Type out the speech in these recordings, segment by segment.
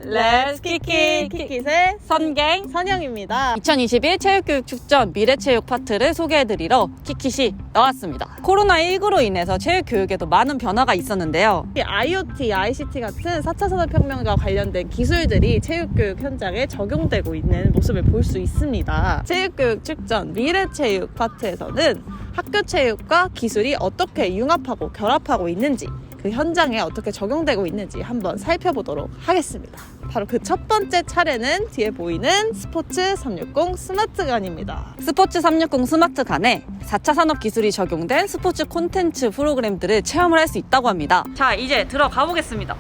렛츠 키킷! 키킷의 선갱! 선영입니다. 2021 체육교육 축전 미래체육 파트를 소개해드리러 키킷이 나왔습니다. 코로나19로 인해서 체육교육에도 많은 변화가 있었는데요. IoT, ICT 같은 4차 산업혁명과 관련된 기술들이 체육교육 현장에 적용되고 있는 모습을 볼 수 있습니다. 체육교육 축전 미래체육 파트에서는 학교 체육과 기술이 어떻게 융합하고 결합하고 있는지, 그 현장에 어떻게 적용되고 있는지 한번 살펴보도록 하겠습니다. 바로 그 첫 번째 차례는 뒤에 보이는 스포츠 360 스마트관입니다. 스포츠 360 스마트관에 4차 산업기술이 적용된 스포츠 콘텐츠 프로그램들을 체험을 할 수 있다고 합니다. 자, 이제 들어가 보겠습니다.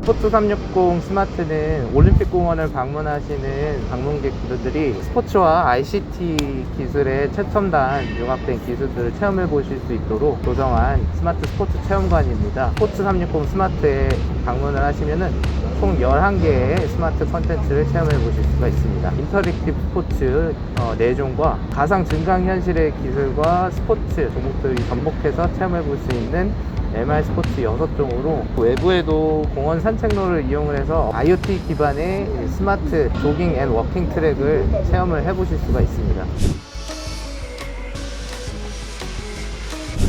스포츠 360 스마트는 올림픽공원을 방문하시는 방문객분들이 스포츠와 ICT 기술의 최첨단 융합된 기술들을 체험해 보실 수 있도록 조성한 스마트 스포츠 체험관입니다. 스포츠 360 스마트에 방문을 하시면은 총 11개의 스마트 컨텐츠를 체험해 보실 수가 있습니다. 인터랙티브 스포츠 4종과 가상 증강현실의 기술과 스포츠 종목들이 접목해서 체험해 볼 수 있는 MR 스포츠 6종으로 외부에도 공원 산책로를 이용을 해서 IoT 기반의 스마트 조깅 앤 워킹 트랙을 체험을 해보실 수가 있습니다.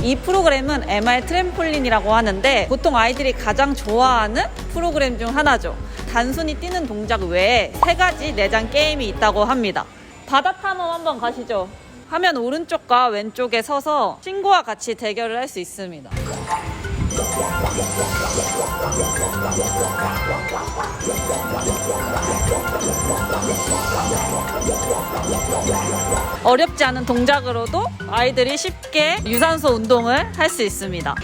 이 프로그램은 MR 트램폴린이라고 하는데 보통 아이들이 가장 좋아하는 프로그램 중 하나죠. 단순히 뛰는 동작 외에 3가지 내장 게임이 있다고 합니다. 바다 탐험 한번 가시죠. 화면 오른쪽과 왼쪽에 서서 친구와 같이 대결을 할 수 있습니다. 어렵지 않은 동작으로도 아이들이 쉽게 유산소 운동을 할 수 있습니다.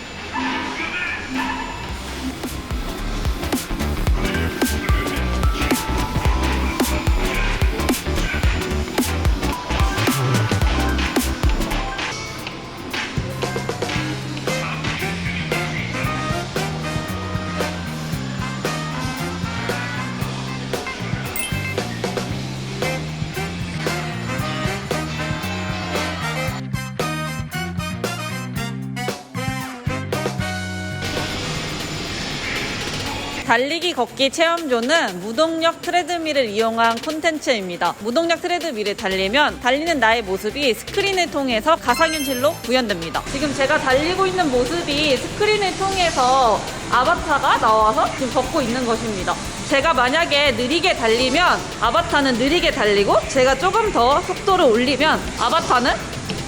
달리기 걷기 체험존은 무동력 트레드밀을 이용한 콘텐츠입니다. 무동력 트레드밀을 달리면 달리는 나의 모습이 스크린을 통해서 가상현실로 구현됩니다. 지금 제가 달리고 있는 모습이 스크린을 통해서 아바타가 나와서 지금 걷고 있는 것입니다. 제가 만약에 느리게 달리면 아바타는 느리게 달리고 제가 조금 더 속도를 올리면 아바타는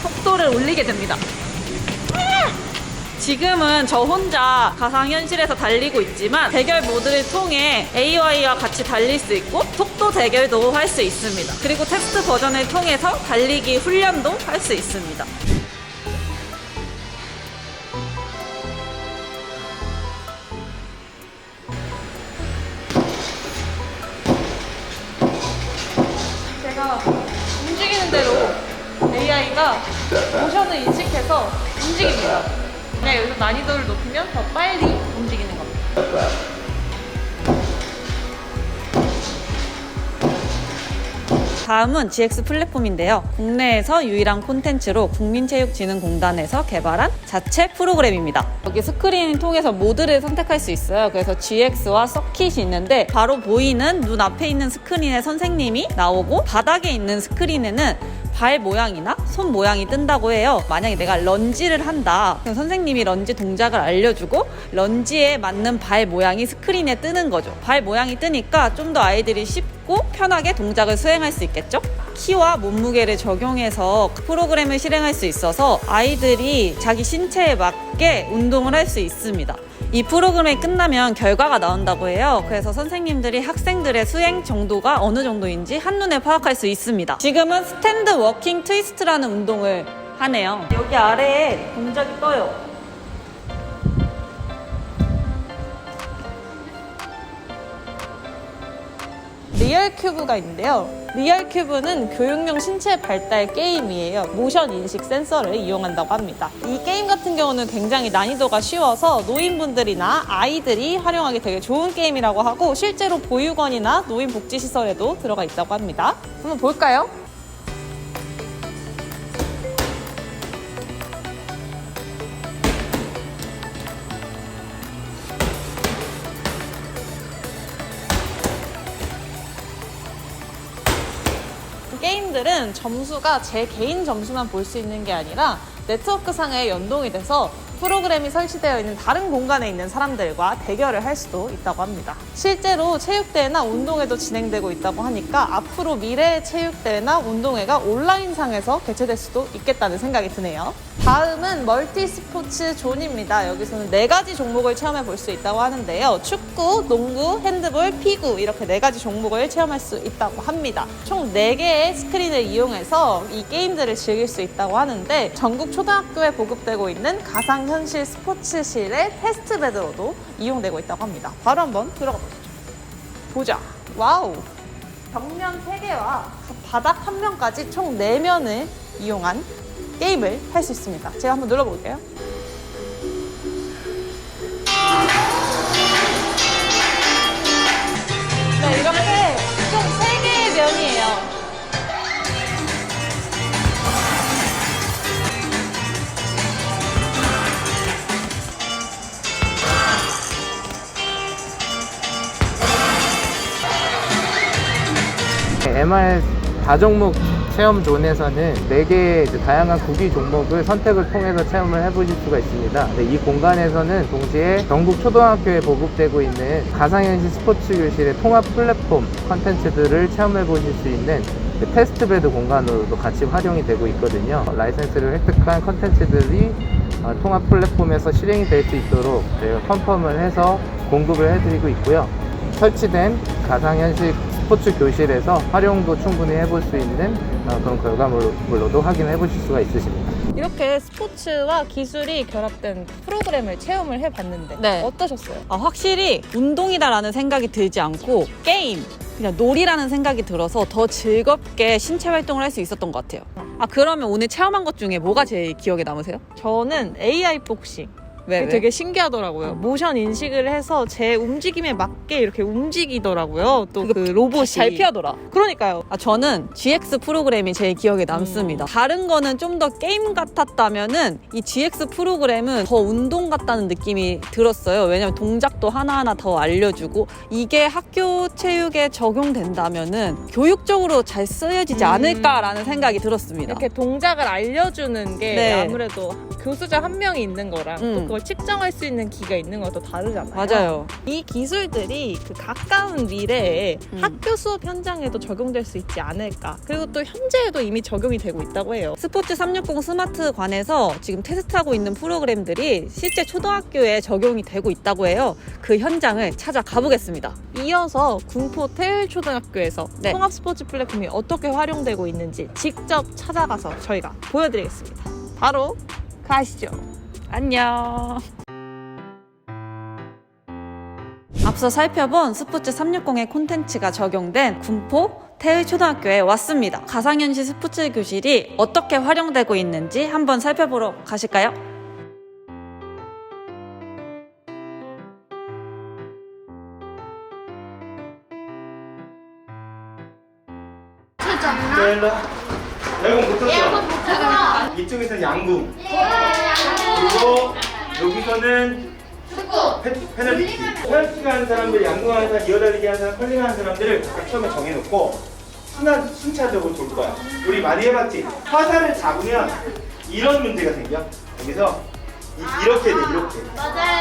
속도를 올리게 됩니다. 지금은 저 혼자 가상현실에서 달리고 있지만 대결 모드를 통해 AI와 같이 달릴 수 있고 속도 대결도 할 수 있습니다. 그리고 테스트 버전을 통해서 달리기 훈련도 할 수 있습니다. 제가 움직이는 대로 AI가 모션을 인식해서 움직입니다. 네, 여기서 난이도를 높이면 더 빨리 움직이는 겁니다. 다음은 GX 플랫폼인데요. 국내에서 유일한 콘텐츠로 국민체육진흥공단에서 개발한 자체 프로그램입니다. 여기 스크린 통해서 모드를 선택할 수 있어요. 그래서 GX와 서킷이 있는데 바로 보이는 눈앞에 있는 스크린에 선생님이 나오고 바닥에 있는 스크린에는 발 모양이나 손 모양이 뜬다고 해요. 만약에 내가 런지를 한다. 그럼 선생님이 런지 동작을 알려주고 런지에 맞는 발 모양이 스크린에 뜨는 거죠. 발 모양이 뜨니까 좀 더 아이들이 쉽고 편하게 동작을 수행할 수 있겠죠? 키와 몸무게를 적용해서 프로그램을 실행할 수 있어서 아이들이 자기 신체에 맞게 운동을 할 수 있습니다. 이 프로그램이 끝나면 결과가 나온다고 해요. 그래서 선생님들이 학생들의 수행 정도가 어느 정도인지 한눈에 파악할 수 있습니다. 지금은 스탠드 워킹 트위스트라는 운동을 하네요. 여기 아래에 동작이 떠요. 리얼 큐브가 있는데요. 리얼 큐브는 교육용 신체 발달 게임이에요. 모션 인식 센서를 이용한다고 합니다. 이 게임 같은 경우는 굉장히 난이도가 쉬워서 노인분들이나 아이들이 활용하기 되게 좋은 게임이라고 하고 실제로 보육원이나 노인복지시설에도 들어가 있다고 합니다. 한번 볼까요? 게임들은 점수가 제 개인 점수만 볼 수 있는 게 아니라 네트워크상에 연동이 돼서 프로그램이 설치되어 있는 다른 공간에 있는 사람들과 대결을 할 수도 있다고 합니다. 실제로 체육대회나 운동회도 진행되고 있다고 하니까 앞으로 미래의 체육대회나 운동회가 온라인상에서 개최될 수도 있겠다는 생각이 드네요. 다음은 멀티 스포츠 존입니다. 여기서는 4가지 종목을 체험해 볼 수 있다고 하는데요. 축구, 농구, 핸드볼, 피구 이렇게 4가지 종목을 체험할 수 있다고 합니다. 총 4개의 스크린을 이용해서 이 게임들을 즐길 수 있다고 하는데 전국 초등학교에 보급되고 있는 가상현실 스포츠실의 테스트베드로도 이용되고 있다고 합니다. 바로 한번 들어가 보시죠. 보자. 와우. 벽면 3개와 바닥 1면까지 총 4면을 이용한 게임을 할 수 있습니다. 제가 한번 눌러볼게요. 네, 이렇게 총 3개의 면이에요. MR 다종목 체험 존에서는 4개의 다양한 구기 종목을 선택을 통해서 체험을 해보실 수가 있습니다. 이 공간에서는 동시에 전국 초등학교에 보급되고 있는 가상현실 스포츠 교실의 통합 플랫폼 컨텐츠들을 체험해 보실 수 있는 테스트베드 공간으로도 같이 활용이 되고 있거든요. 라이센스를 획득한 컨텐츠들이 통합 플랫폼에서 실행이 될 수 있도록 저희가 컨펌을 해서 공급을 해드리고 있고요. 설치된 가상현실 스포츠 교실에서 활용도 충분히 해볼 수 있는 그런 결과물로도 확인해 보실 수가 있으십니다. 이렇게 스포츠와 기술이 결합된 프로그램을 체험을 해봤는데 네. 어떠셨어요? 확실히 운동이다라는 생각이 들지 않고 게임, 그냥 놀이라는 생각이 들어서 더 즐겁게 신체 활동을 할 수 있었던 것 같아요. 그러면 오늘 체험한 것 중에 뭐가 제일 기억에 남으세요? 저는 AI 복싱. 왜? 되게 신기하더라고요. 모션 인식을 해서 제 움직임에 맞게 이렇게 움직이더라고요. 또 그 로봇이 잘 피하더라. 그러니까요. 저는 GX 프로그램이 제일 기억에 남습니다. 다른 거는 좀 더 게임 같았다면은 이 GX 프로그램은 더 운동 같다는 느낌이 들었어요. 왜냐면 동작도 하나하나 더 알려주고 이게 학교 체육에 적용된다면은 교육적으로 잘 쓰여지지 않을까라는 생각이 들었습니다. 이렇게 동작을 알려주는 게 네. 아무래도 교수자 한 명이 있는 거랑 또 그걸 측정할 수 있는 기가 있는 것도 다르잖아요. 맞아요. 이 기술들이 그 가까운 미래에 학교 수업 현장에도 적용될 수 있지 않을까. 그리고 또 현재에도 이미 적용이 되고 있다고 해요. 스포츠 360 스마트관에서 지금 테스트하고 있는 프로그램들이 실제 초등학교에 적용이 되고 있다고 해요. 그 현장을 찾아가 보겠습니다. 이어서 군포 태일초등학교에서 네. 통합 스포츠 플랫폼이 어떻게 활용되고 있는지 직접 찾아가서 저희가 보여드리겠습니다. 바로 가시죠. 안녕. 앞서 살펴본 스포츠 360의 콘텐츠가 적용된 군포 태일초등학교에 왔습니다. 가상현실 스포츠 교실이 어떻게 활용되고 있는지 한번 살펴보러 가실까요? 에어컨 못 켰어. 이쪽에서는 양궁. 그리고 여기서는 페널티. 페널티 하는 사람들, 양궁하는 사람, 이어달리기 하는 사람, 컬링 하는 사람들을 각각 처음에 정해놓고 순차적으로 돌 거야. 우리 많이 해봤지? 화살을 잡으면 이런 문제가 생겨. 여기서 이렇게 돼, 이렇게.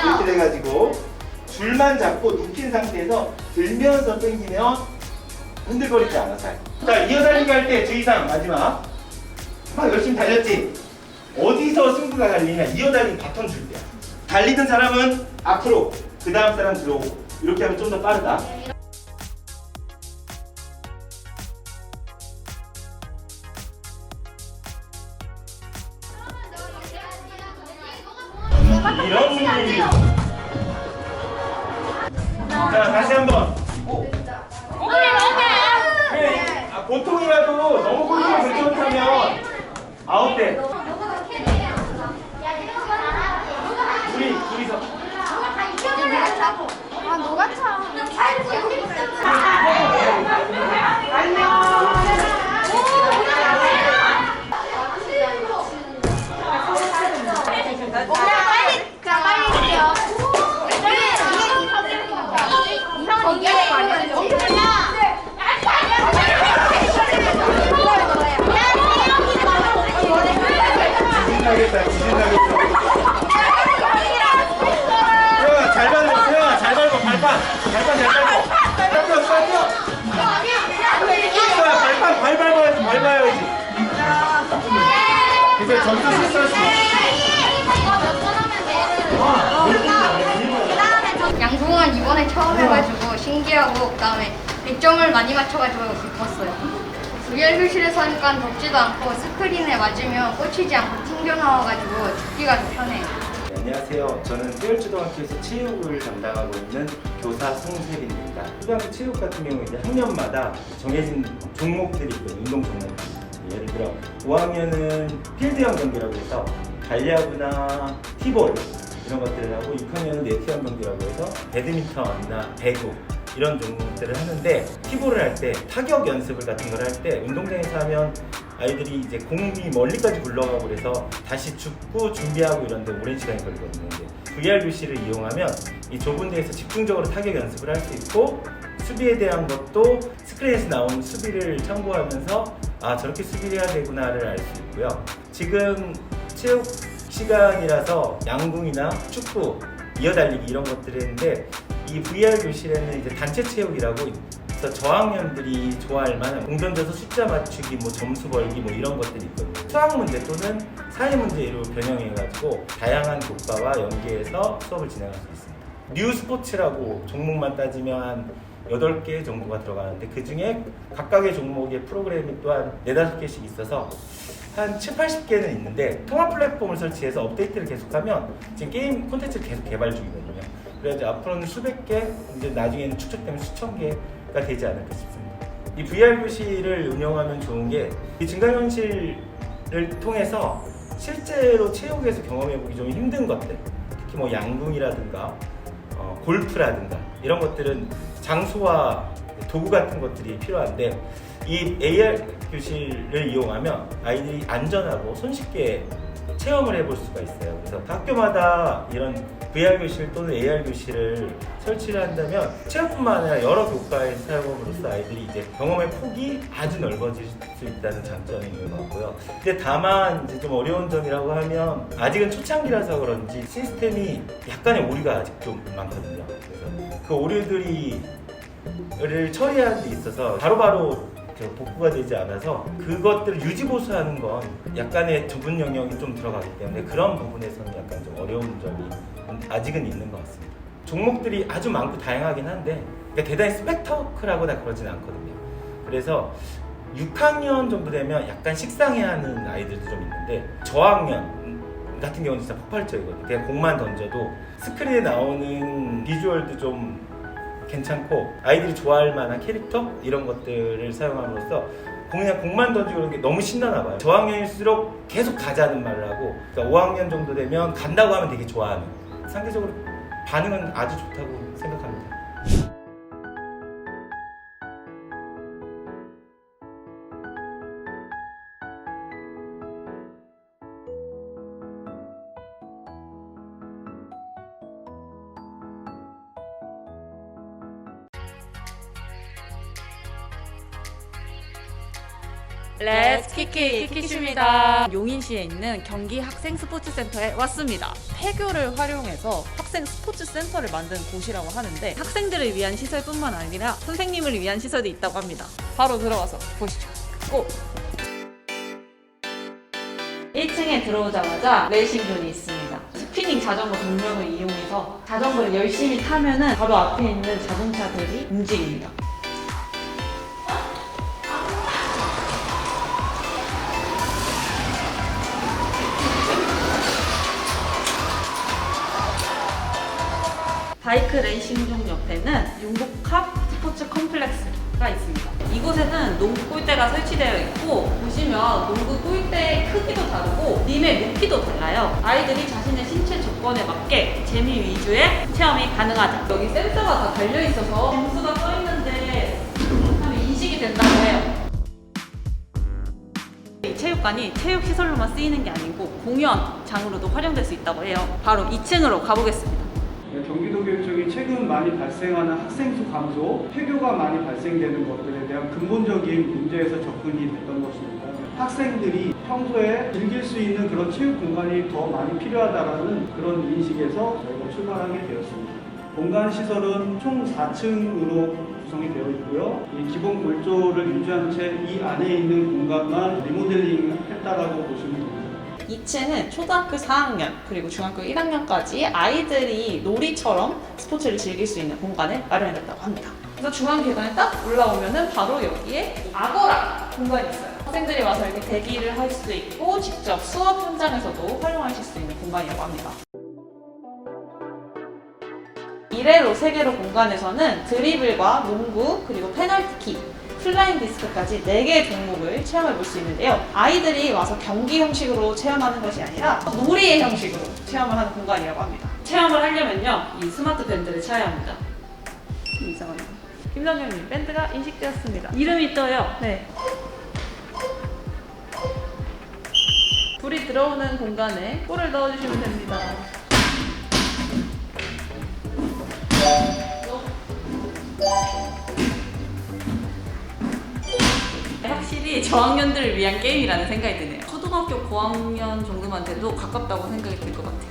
이렇게 돼가지고 줄만 잡고 눕힌 상태에서 들면서 당기면 흔들거리지 않아, 잘. 자, 이어달리기 할 때 주의사항 마지막. 막 열심히 달렸지? 어디서 승부가 갈리냐? 이어달리기 바톤 줄 때야. 달리던 사람은 앞으로, 그 다음 사람 들어오고. 이렇게 하면 좀 더 빠르다. 이런 분위기. 자, 다시 한번. 오케이. 이번에 처음 해가지고 신기하고 그다음에 100점을 많이 맞춰가지고 기뻤어요. VR 교실에서 하니까 덥지도 않고 스크린에 맞으면 꽂히지 않고 튕겨나와가지고 죽기가 더 편해요. 네, 안녕하세요. 저는 서울초등학교에서 체육을 담당하고 있는 교사 송세빈입니다. 초등학교 체육 같은 경우는 이제 학년마다 정해진 종목들이 있거든요. 운동 종목. 예를 들어 5학년은 필드형 경기라고 해서 발야구나 티볼 이런 것들을 하고 6학년은 네트형 경기라고 해서 배드민턴이나 배구 이런 종목들을 하는데 티볼을 할 때 타격 연습을 같은 걸 할 때 운동장에서 하면 아이들이 이제 공이 멀리까지 굴러가고 그래서 다시 줍고 준비하고 이런데 오랜 시간이 걸리거든요. VR 교실을 이용하면 이 좁은 데에서 집중적으로 타격 연습을 할 수 있고 수비에 대한 것도 스크린에서 나오는 수비를 참고하면서 아 저렇게 수비를 해야 되구나를 알 수 있고요. 지금 체육 시간이라서 양궁이나 축구, 이어달리기 이런 것들을 했는데 이 VR 교실에는 이제 단체 체육이라고 그래서 저학년들이 좋아할 만한 공 던져서 숫자 맞추기, 뭐 점수 벌기 뭐 이런 것들이 있거든요. 수학 문제 또는 사회 문제로 변형해가지고 다양한 교과와 연계해서 수업을 진행할 수 있습니다. 뉴 스포츠라고 종목만 따지면 한 8개 정도가 들어가는데 그 중에 각각의 종목의 프로그램이 또한 4-5개씩 있어서 한 7-80개는 있는데 통합 플랫폼을 설치해서 업데이트를 계속하면 지금 게임 콘텐츠를 계속 개발 중이거든요. 그래서 앞으로는 수백 개, 이제 나중에는 축적되면 수천 개가 되지 않을까 싶습니다. 이 VR 교실을 운영하면 좋은 게 이 증강현실을 통해서 실제로 체육에서 경험해보기 좀 힘든 것들, 특히 뭐 양궁이라든가 골프라든가 이런 것들은 장소와 도구 같은 것들이 필요한데 이 AR 교실을 이용하면 아이들이 안전하고 손쉽게 체험을 해볼 수가 있어요. 그래서 학교마다 이런 VR 교실 또는 AR 교실을 설치를 한다면 체육뿐만 아니라 여러 교과에 사용함으로써 아이들이 이제 경험의 폭이 아주 넓어질 수 있다는 장점이 있는 것 같고요. 근데 다만 이제 좀 어려운 점이라고 하면 아직은 초창기라서 그런지 시스템이 약간의 오류가 아직 좀 많거든요. 그래서 그 오류들을 처리하는 데 있어서 바로바로 복구가 되지 않아서 그것들을 유지보수하는 건 약간의 전문 영역이 좀 들어가기 때문에 그런 부분에서는 약간 좀 어려운 점이 아직은 있는 것 같습니다. 종목들이 아주 많고 다양하긴 한데 대단히 스펙터클하거나 그러진 않거든요. 그래서 6학년 정도 되면 약간 식상해하는 아이들도 좀 있는데 저학년 같은 경우는 진짜 폭발적이거든요. 그냥 공만 던져도 스크린에 나오는 비주얼도 좀 괜찮고 아이들이 좋아할 만한 캐릭터 이런 것들을 사용함으로써 그냥 공만 던지고 그런 게 너무 신나나 봐요. 저학년일수록 계속 가자는 말을 하고 그러니까 5학년 정도 되면 간다고 하면 되게 좋아하는 상대적으로 반응은 아주 좋다고 생각합니다. 렛츠 키키 키키입니다. 용인시에 있는 경기 학생 스포츠센터에 왔습니다. 폐교를 활용해서 학생 스포츠센터를 만든 곳이라고 하는데 학생들을 위한 시설뿐만 아니라 선생님을 위한 시설도 있다고 합니다. 바로 들어가서 보시죠. 고! 1층에 들어오자마자 레이싱존이 있습니다. 스피닝 자전거 동력을 이용해서 자전거를 열심히 타면은 바로 앞에 있는 자동차들이 움직입니다. 바이크 레이싱존 옆에는 융복합 스포츠 컴플렉스가 있습니다. 이곳에는 농구 골대가 설치되어 있고 보시면 농구 골대의 크기도 다르고 림의 높이도 달라요. 아이들이 자신의 신체 조건에 맞게 재미 위주의 체험이 가능하죠. 여기 센서가 다 달려있어서 점수가 써있는데 하면 인식이 된다고 해요. 이 체육관이 체육시설로만 쓰이는 게 아니고 공연장으로도 활용될 수 있다고 해요. 바로 2층으로 가보겠습니다. 경기도교육청이 최근 많이 발생하는 학생 수 감소, 폐교가 많이 발생되는 것들에 대한 근본적인 문제에서 접근이 됐던 것입니다. 학생들이 평소에 즐길 수 있는 그런 체육 공간이 더 많이 필요하다는 그런 인식에서 저희가 출발하게 되었습니다. 공간 시설은 총 4층으로 구성이 되어 있고요. 이 기본 골조를 유지한 채 이 안에 있는 공간만 리모델링 했다라고 보시면 됩니다. 2층은 초등학교 4학년 그리고 중학교 1학년까지 아이들이 놀이처럼 스포츠를 즐길 수 있는 공간을 마련해놨다고 합니다. 그래서 중앙 계단에 딱 올라오면은 바로 여기에 아고라 공간이 있어요. 학생들이 와서 이렇게 대기를 할 수도 있고 직접 수업 현장에서도 활용하실 수 있는 공간이라고 합니다. 이레로 세계로 공간에서는 드리블과 농구 그리고 페널티킥, 플라잉 디스크까지 4개의 종목을 체험해 볼 수 있는데요. 아이들이 와서 경기 형식으로 체험하는 것이 아니라 놀이의 형식으로 체험을 하는 공간이라고 합니다. 체험을 하려면요, 이 스마트 밴드를 차야 합니다. 이상하네요. 김성경님, 밴드가 인식되었습니다. 이름이 떠요. 네. 불이 들어오는 공간에 볼을 넣어주시면 됩니다. 확실히 저학년들을 위한 게임이라는 생각이 드네요. 초등학교 고학년 정도만 돼도 가깝다고 생각이 들 것 같아요.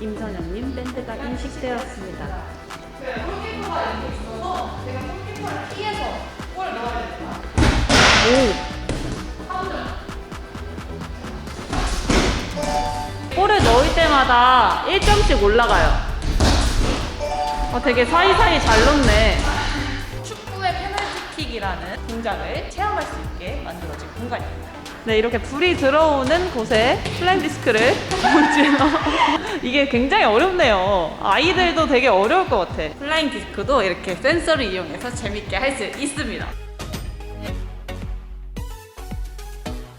임선영님, 밴드가 인식되었습니다. 골키퍼가 이렇게 있어서 제가 골키퍼를 피해서 골을 넣어야 됩니다. 골을 넣을 때마다 1점씩 올라가요. 되게 사이사이 잘 넣네. 축구의 페널티킥이라는 동작을 체험할 수 있게 만들어진 공간입니다. 네, 이렇게 불이 들어오는 곳에 플라잉 디스크를 이게 굉장히 어렵네요. 아이들도 되게 어려울 것 같아. 플라잉 디스크도 이렇게 센서를 이용해서 재밌게 할 수 있습니다.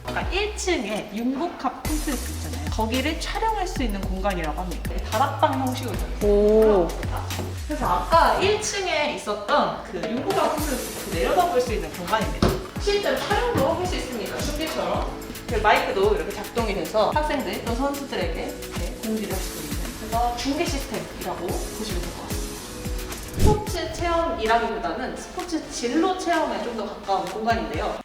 아까 1층에 융복합 콘텐츠 있잖아요. 거기를 촬영할 수 있는 공간이라고 합니다. 다락방 형식으로 오. 그래서 아까 1층에 있었던 그 융복합 콘텐츠 내려다 볼 수 있는 공간입니다. 실제로 촬영도 할 수 있습니다. 슈팅처럼. 마이크도 이렇게 작동이 돼서 학생들 또 선수들에게 이렇게 공지를 할 수 있는 그래서 중계 시스템이라고 보시면 될 것 같습니다. 스포츠 체험이라기보다는 스포츠 진로 체험에 좀 더 가까운 공간인데요.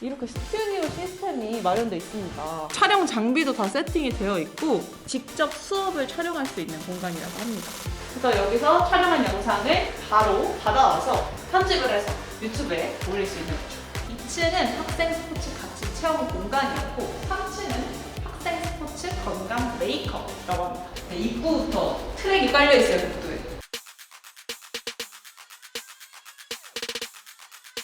이렇게 스튜디오 시스템이 마련되어 있습니다. 촬영 장비도 다 세팅이 되어 있고 직접 수업을 촬영할 수 있는 공간이라고 합니다. 그래서 여기서 촬영한 영상을 바로 받아와서 편집을 해서 유튜브에 올릴 수 있는 거죠. 2층은 학생 스포츠 같이 체험 공간이었고 3층은 학생 스포츠 건강 메이크업이라고 합니다. 네, 입구부터 트랙이 깔려 있어요. 복도에.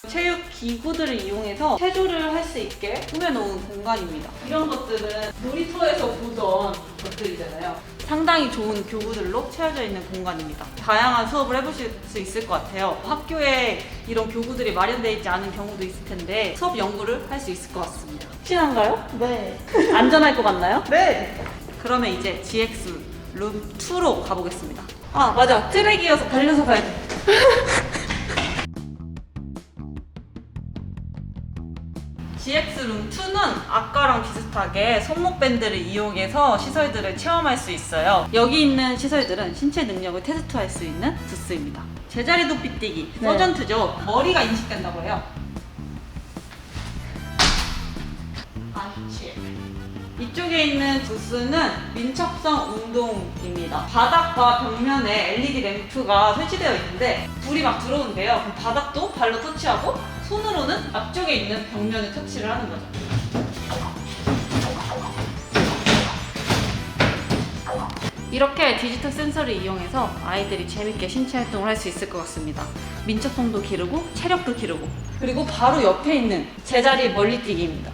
체육 기구들을 이용해서 체조를 할 수 있게 꾸며놓은 공간입니다. 이런 것들은 놀이터에서 보던 것들이잖아요. 상당히 좋은 교구들로 채워져 있는 공간입니다. 다양한 수업을 해보실 수 있을 것 같아요. 학교에 이런 교구들이 마련되어 있지 않은 경우도 있을 텐데 수업 연구를 할 수 있을 것 같습니다. 확실한가요? 네. 안전할 것 같나요? 네. 그러면 이제 GX 룸 2로 가보겠습니다. 아 맞아, 트랙이어서 달려서 가야 돼. GX룸 2는 아까랑 비슷하게 손목 밴드를 이용해서 시설들을 체험할 수 있어요. 여기 있는 시설들은 신체 능력을 테스트할 수 있는 부스입니다. 제자리 높이 뛰기, 네. 서전트죠. 머리가 인식된다고 해요. 안치. 이쪽에 있는 부스는 민첩성 운동입니다. 바닥과 벽면에 LED 램프가 설치되어 있는데 불이 막 들어오는데요. 그럼 바닥도 발로 터치하고 손으로는 앞쪽에 있는 벽면을 터치를 하는 거죠. 이렇게 디지털 센서를 이용해서 아이들이 재밌게 신체 활동을 할 수 있을 것 같습니다. 민첩성도 기르고 체력도 기르고 그리고 바로 옆에 있는 제자리 멀리뛰기입니다.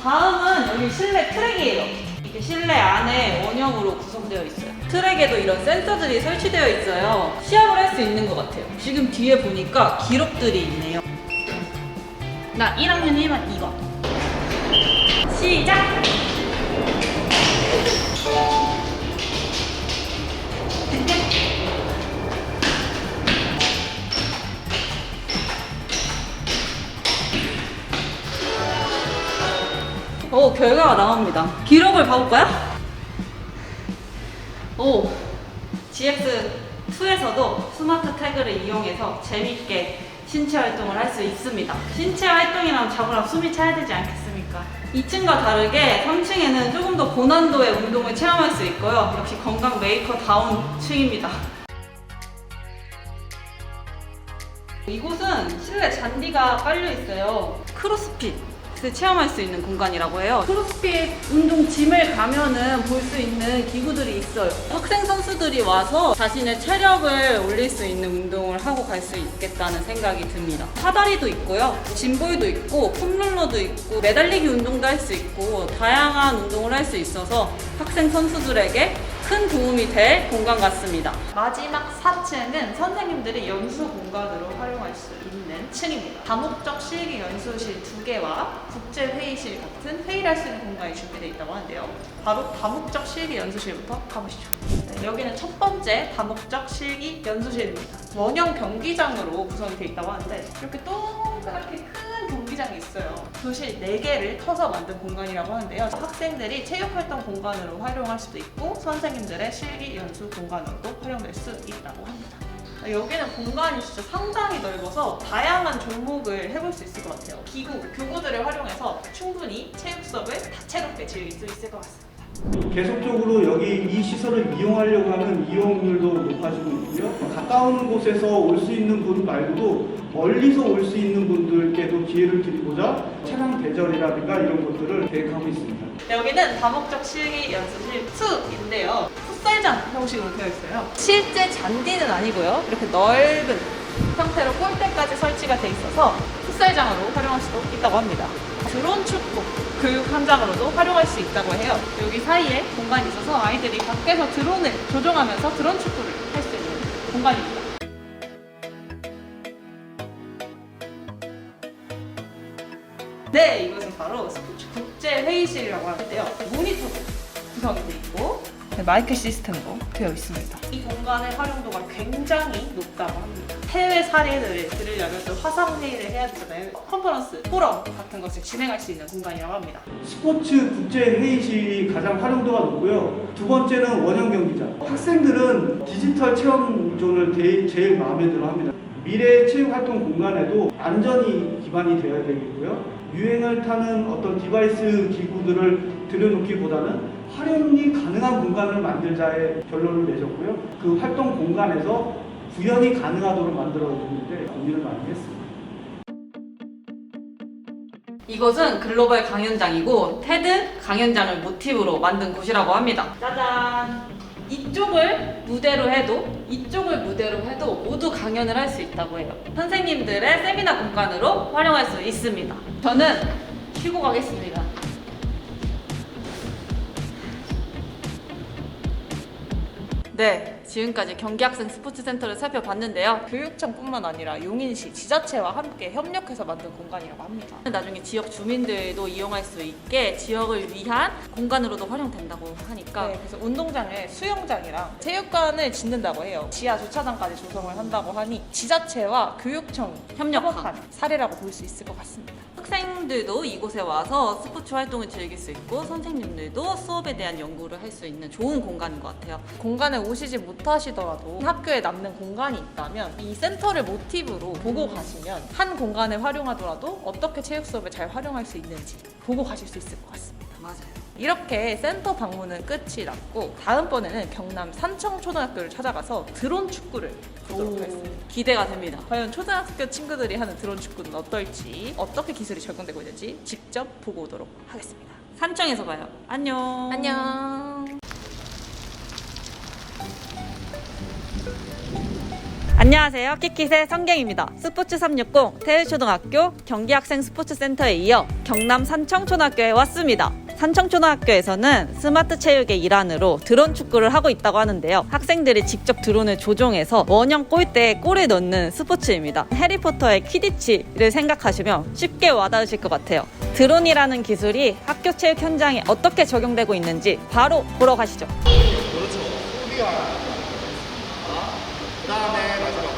다음은 여기 실내 트랙이에요. 이게 실내 안에 원형으로 구성되어 있어요. 트랙에도 이런 센서들이 설치되어 있어요. 시합을 할 수 있는 것 같아요. 지금 뒤에 보니까 기록들이 있네요. 나 1학년 1반 2번. 시작! 오, 결과가 나옵니다. 기록을 봐볼까요? GX2에서도 스마트 태그를 이용해서 재밌게 신체 활동을 할 수 있습니다. 신체 활동이라면 자고로 숨이 차야 되지 않겠습니까? 2층과 다르게 3층에는 조금 더 고난도의 운동을 체험할 수 있고요. 역시 건강 메이커다운 층입니다. 이곳은 실내 잔디가 깔려 있어요. 크로스핏을 체험할 수 있는 공간이라고 해요. 크로스핏 운동 짐을 가면은 볼 수 있는 기구들이 있어요. 학생 선수들이 와서 자신의 체력을 올릴 수 있는 운동을 하고 갈 수 있겠다는 생각이 듭니다. 사다리도 있고요. 짐볼도 있고 폼롤러도 있고 매달리기 운동도 할 수 있고 다양한 운동을 할 수 있어서 학생 선수들에게 큰 도움이 될 공간 같습니다. 마지막 4층은 선생님들이 연수 공간으로 활용할 수 있는 층입니다. 다목적 실기 연수실 2개와 국제회의실 같은 회의를 할 수 있는 공간이 준비되어 있다고 하는데요. 바로 다목적 실기 연수실부터 가보시죠. 네, 여기는 첫 번째 다목적 실기 연수실입니다. 원형 경기장으로 구성이 되어 있다고 하는데 이렇게 동그랗게 큰 경기장이 있어요. 교실 4개를 터서 만든 공간이라고 하는데요. 학생들이 체육활동 공간으로 활용할 수도 있고 선생님들의 실기 연수 공간으로도 활용될 수 있다고 합니다. 여기는 공간이 진짜 상당히 넓어서 다양한 종목을 해볼 수 있을 것 같아요. 기구, 교구들을 활용해서 충분히 체육 수업을 다채롭게 즐길 수 있을 것 같습니다. 계속적으로 여기 이 시설을 이용하려고 하는 이용률도 높아지고 있고요. 가까운 곳에서 올 수 있는 분 말고도 멀리서 올 수 있는 분들께도 기회를 드리고자 차량 대절이라든가 이런 것들을 계획하고 있습니다. 여기는 다목적 실기 연수실 2인데요. 풋살장 형식으로 되어 있어요. 실제 잔디는 아니고요. 이렇게 넓은 형태로 골대까지 설치가 되어 있어서 풋살장으로 활용할 수도 있다고 합니다. 드론 축구 교육 현장으로도 활용할 수 있다고 해요. 여기 사이에 공간이 있어서 아이들이 밖에서 드론을 조종하면서 드론 축구를 할 수 있는 공간입니다. 네, 이것은 바로 스포츠 국제회의실이라고 하는데요. 모니터도 구성이 되어 있고 마이크 시스템도 되어 있습니다. 이 공간의 활용도가 굉장히 높다고 합니다. 해외 사례들을 들으려면 또 화상회의를 해야 되잖아요. 컨퍼런스, 포럼 같은 것을 진행할 수 있는 공간이라고 합니다. 스포츠 국제회의실이 가장 활용도가 높고요. 두 번째는 원형 경기장. 학생들은 디지털 체험존을 제일 마음에 들어 합니다. 미래 체육활동 공간에도 안전이 기반이 되어야 되겠고요. 유행을 타는 어떤 디바이스 기구들을 들여놓기보다는 활용이 가능한 공간을 만들자의 결론을 내셨고요. 그 활동 공간에서 구현이 가능하도록 만들어주는데 고민을 많이 했습니다. 이곳은 글로벌 강연장이고 테드 강연장을 모티브로 만든 곳이라고 합니다. 짜잔! 이쪽을 무대로 해도 이쪽을 무대로 해도 모두 강연을 할 수 있다고 해요. 선생님들의 세미나 공간으로 활용할 수 있습니다. 저는 쉬고 가겠습니다. 네, 지금까지 경기학생 스포츠센터를 살펴봤는데요. 교육청뿐만 아니라 용인시 지자체와 함께 협력해서 만든 공간이라고 합니다. 나중에 지역 주민들도 이용할 수 있게 지역을 위한 공간으로도 활용된다고 하니까 네, 그래서 운동장에 수영장이랑 체육관을 짓는다고 해요. 지하 주차장까지 조성을 한다고 하니 지자체와 교육청이 협력한 사례라고 볼 수 있을 것 같습니다. 학생들도 이곳에 와서 스포츠 활동을 즐길 수 있고 선생님들도 수업에 대한 연구를 할 수 있는 좋은 공간인 것 같아요. 공간에 오시지 못하시더라도 학교에 남는 공간이 있다면 이 센터를 모티브로 보고 가시면 한 공간을 활용하더라도 어떻게 체육 수업을 잘 활용할 수 있는지 보고 가실 수 있을 것 같습니다. 맞아요. 이렇게 센터 방문은 끝이 났고 다음번에는 경남 산청초등학교를 찾아가서 드론 축구를 보도록 하겠습니다. 기대가 됩니다. 과연 초등학교 친구들이 하는 드론 축구는 어떨지 어떻게 기술이 적용되고 있는지 직접 보고 오도록 하겠습니다. 산청에서 봐요. 안녕. 안녕. 안녕하세요. 키킷의 성경입니다. 스포츠 360 태일초등학교 경기학생 스포츠센터에 이어 경남 산청초등학교에 왔습니다. 산청초등학교에서는 스마트 체육의 일환으로 드론 축구를 하고 있다고 하는데요. 학생들이 직접 드론을 조종해서 원형 골대에 골을 넣는 스포츠입니다. 해리포터의 퀴디치를 생각하시면 쉽게 와닿으실 것 같아요. 드론이라는 기술이 학교 체육 현장에 어떻게 적용되고 있는지 바로 보러 가시죠. 그렇죠. 소비가 그 다음에 마지막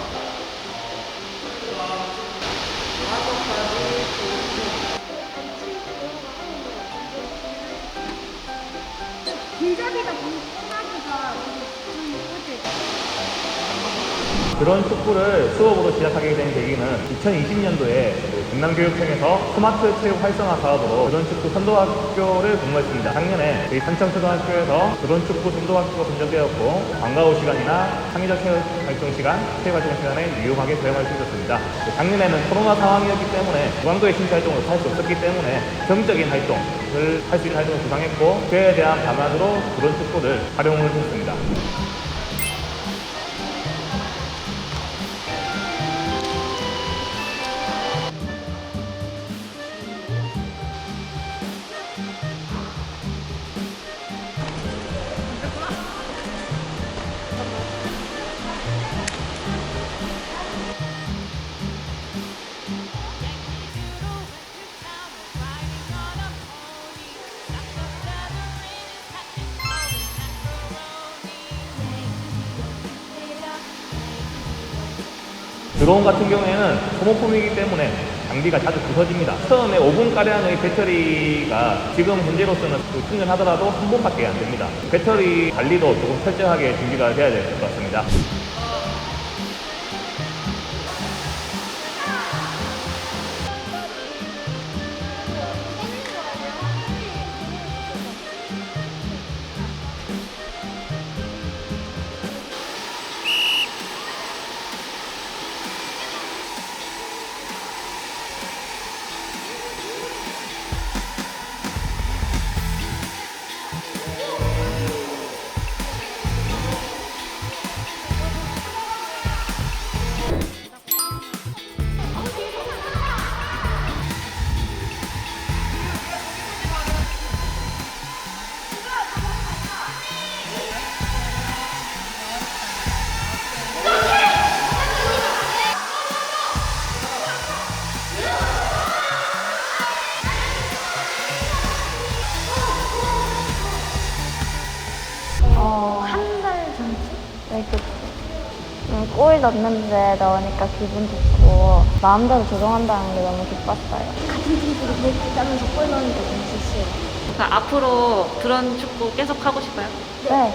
드론 축구를 수업으로 시작하게 된 계기는 2020년도에 경남교육청에서 스마트 체육 활성화 사업으로 드론 축구 선도학교를 공모했습니다. 작년에 저희 산청초등학교에서 드론 축구 선도학교가 선정되었고 방과 후 시간이나 창의적 체육 활동 시간, 체육 활동 시간에 유용하게 사용할 수 있었습니다. 작년에는 코로나 상황이었기 때문에 무강도의 신체 활동을 할 수 없었기 때문에 정적인 활동을 할 수 있는 활동을 구상했고 그에 대한 방안으로 드론 축구를 활용을 했습니다. 드론 같은 경우에는 소모품이기 때문에 장비가 자주 부서집니다. 처음에 5분가량의 배터리가 지금 현재로서는 충전하더라도 한 번밖에 안 됩니다. 배터리 관리도 조금 철저하게 준비가 돼야 될 것 같습니다. 한 달 전쯤? 이렇게 골 넣는데 넣으니까 기분 좋고 마음대로 조정한다는 게 너무 기뻤어요. 같은 팀끼리 계획 짜면서 골 넣는 게 너무 좋았어요. 그러니까 앞으로 드론 축구 계속 하고 싶어요? 네.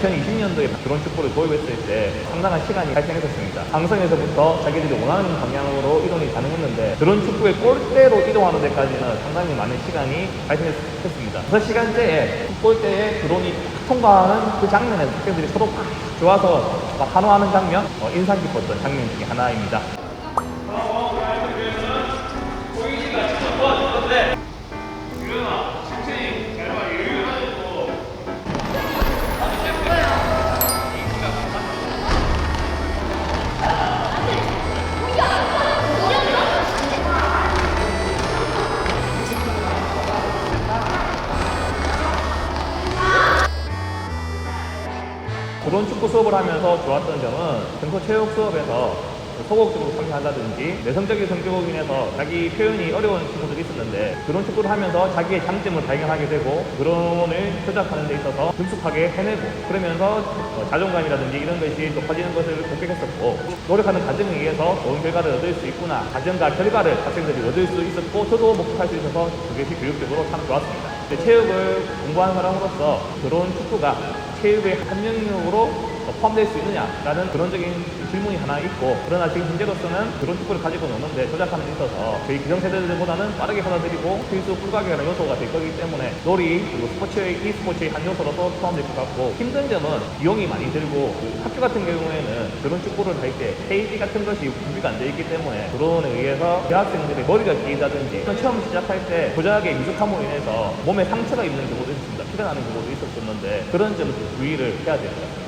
2020년도에 드론 축구를 도입했을 때 상당한 시간이 발생했었습니다. 방송에서부터 자기들이 원하는 방향으로 이동이 가능했는데 드론 축구의 골대로 이동하는 데까지는 상당히 많은 시간이 발생했습니다. 그 시간대에 골대에 드론이 통과하는 그 장면에서 학생들이 서로 막 좋아서 막 환호하는 장면, 인상 깊었던 장면 중에 하나입니다. 드론 축구 수업을 하면서 좋았던 점은 평소 체육 수업에서 소극적으로 참여한다든지 내성적인 성격으로 인해서 자기 표현이 어려운 친구들이 있었는데 드론 축구를 하면서 자기의 장점을 발견하게 되고 드론을 조작하는 데 있어서 능숙하게 해내고 그러면서 자존감이라든지 이런 것이 높아지는 것을 목격했었고 노력하는 과정에 의해서 좋은 결과를 얻을 수 있구나 과정과 결과를 학생들이 얻을 수 있었고 저도 목격할 수 있어서 그것이 교육적으로 참 좋았습니다. 체육을 공부하는 사람으로서 드론 축구가 체육의 한 영역으로 포함될 수 있느냐라는 그런적인 질문이 하나 있고 그러나 지금 현재로서는 드론 축구를 가지고 노는데 조작하는 데 있어서 저희 기성세대들보다는 빠르게 받아들이고 필수 불가결한 요소가 될 거기 때문에 놀이 그리고 e스포츠의 한 요소로서 포함될 것 같고 힘든 점은 비용이 많이 들고 학교 같은 경우에는 드론 축구를 할 때 KD 같은 것이 준비가 안 되어 있기 때문에 드론에 의해서 대학생들의 머리가 끼이다든지 처음 시작할 때 조작의 미숙함으로 인해서 몸에 상처가 있는 경우도 있습니다. 피가 나는 경우도 있었었는데 그런 점을 좀 주의를 해야 됩니다.